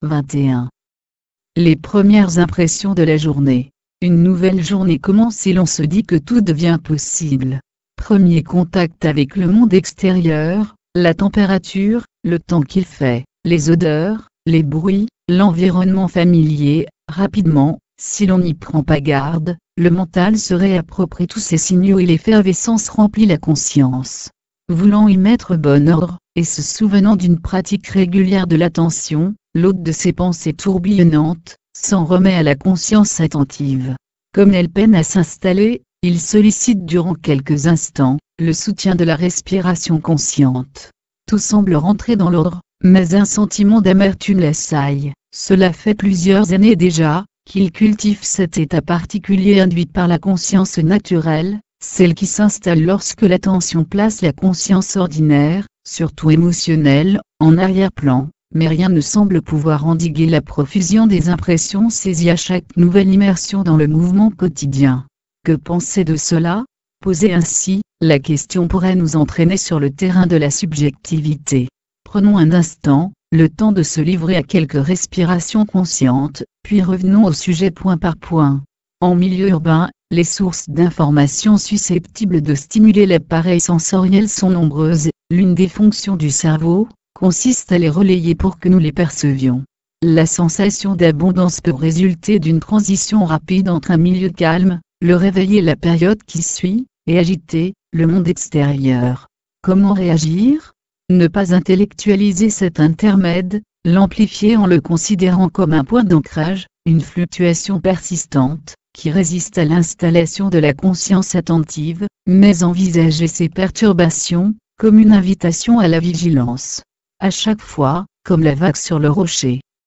21. Les premières impressions de la journée. Une nouvelle journée commence et l'on se dit que tout devient possible. Premier contact avec le monde extérieur, la température, le temps qu'il fait, les odeurs, les bruits, l'environnement familier. Rapidement, si l'on n'y prend pas garde, le mental se réapproprie tous ces signaux et l'effervescence remplit la conscience. Voulant y mettre bon ordre, et se souvenant d'une pratique régulière de l'attention, l'hôte de ses pensées tourbillonnantes, s'en remet à la conscience attentive. Comme elle peine à s'installer, il sollicite durant quelques instants, le soutien de la respiration consciente. Tout semble rentrer dans l'ordre, mais un sentiment d'amertume l'assaille. Cela fait plusieurs années déjà, qu'il cultive cet état particulier induit par la conscience naturelle, celle qui s'installe lorsque l'attention place la conscience ordinaire, surtout émotionnelle, en arrière-plan, mais rien ne semble pouvoir endiguer la profusion des impressions saisies à chaque nouvelle immersion dans le mouvement quotidien. Que penser de cela? Posée ainsi, la question pourrait nous entraîner sur le terrain de la subjectivité. Prenons un instant, le temps de se livrer à quelques respirations conscientes, puis revenons au sujet point par point. En milieu urbain, les sources d'informations susceptibles de stimuler l'appareil sensoriel sont nombreuses. L'une des fonctions du cerveau consiste à les relayer pour que nous les percevions. La sensation d'abondance peut résulter d'une transition rapide entre un milieu calme, le réveil et la période qui suit, et agité, le monde extérieur. Comment réagir? Ne pas intellectualiser cet intermède, l'amplifier en le considérant comme un point d'ancrage, une fluctuation persistante, qui résiste à l'installation de la conscience attentive, mais envisager ces perturbations, comme une invitation à la vigilance. À chaque fois, comme la vague sur le rocher,